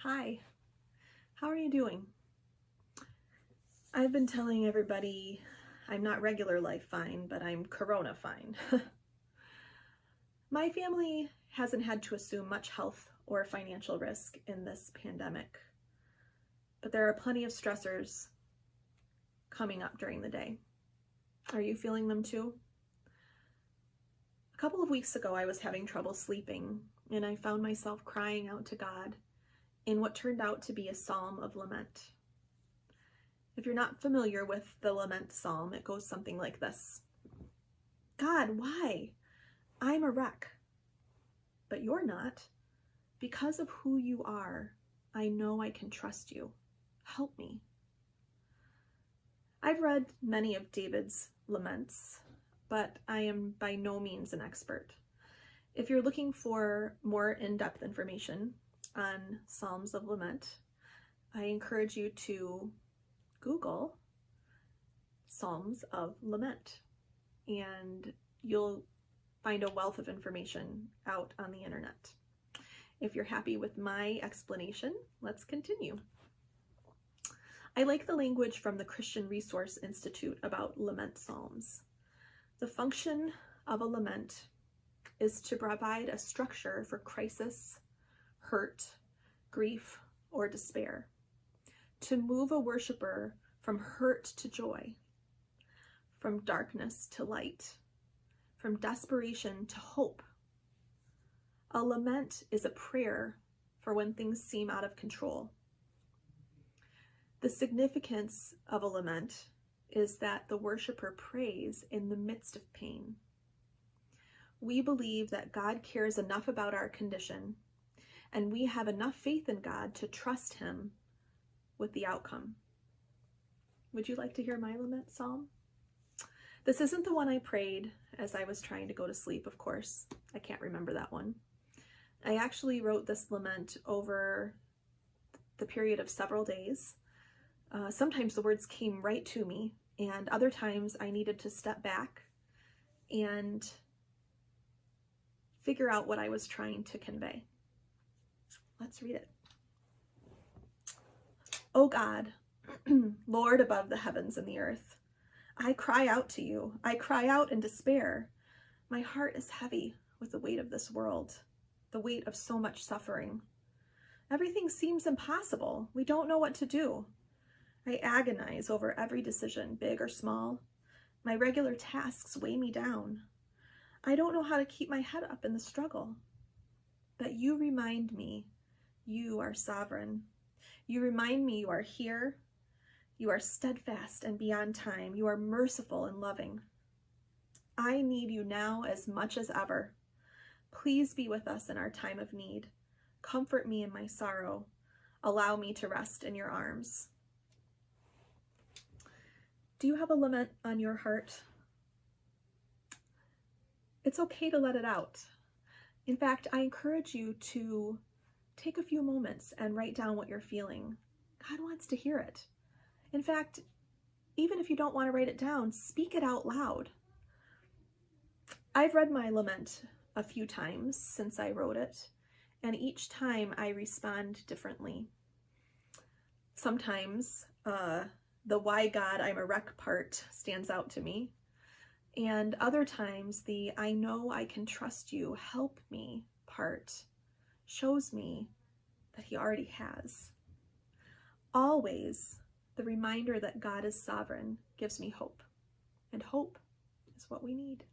Hi, how are you doing? I've been telling everybody I'm not regular life fine, but I'm corona fine. My family hasn't had to assume much health or financial risk in this pandemic, but there are plenty of stressors coming up during the day. Are you feeling them too? A couple of weeks ago, I was having trouble sleeping, and I found myself crying out to God in what turned out to be a Psalm of Lament. If you're not familiar with the Lament Psalm, it goes something like this. God, why? I'm a wreck. But you're not. Because of who you are, I know I can trust you. Help me. I've read many of David's laments, but I am by no means an expert. If you're looking for more in-depth information on Psalms of Lament, I encourage you to Google Psalms of Lament, and you'll find a wealth of information out on the internet. If you're happy with my explanation, let's continue. I like the language from the Christian Resource Institute about lament psalms. The function of a lament is to provide a structure for crisis, hurt, grief, or despair, to move a worshiper from hurt to joy, from darkness to light, from desperation to hope. A lament is a prayer for when things seem out of control. The significance of a lament is that the worshiper prays in the midst of pain. We believe that God cares enough about our condition, and we have enough faith in God to trust Him with the outcome. Would you like to hear my lament psalm? This isn't the one I prayed as I was trying to go to sleep, of course. I can't remember that one. I actually wrote this lament over the period of several days. Sometimes the words came right to me, and other times I needed to step back and figure out what I was trying to convey. Let's read it. O God, Lord above the heavens and the earth, I cry out to you. I cry out in despair. My heart is heavy with the weight of this world, the weight of so much suffering. Everything seems impossible. We don't know what to do. I agonize over every decision, big or small. My regular tasks weigh me down. I don't know how to keep my head up in the struggle. But you remind me you are sovereign. You remind me you are here. You are steadfast and beyond time. You are merciful and loving. I need you now as much as ever. Please be with us in our time of need. Comfort me in my sorrow. Allow me to rest in your arms. Do you have a lament on your heart? It's okay to let it out. In fact, I encourage you to take a few moments and write down what you're feeling. God wants to hear it. In fact, even if you don't want to write it down, speak it out loud. I've read my lament a few times since I wrote it, and each time I respond differently. Sometimes the why God I'm a wreck part stands out to me, and other times the I know I can trust you, help me part shows me that He already has. Always, the reminder that God is sovereign gives me hope, and hope is what we need.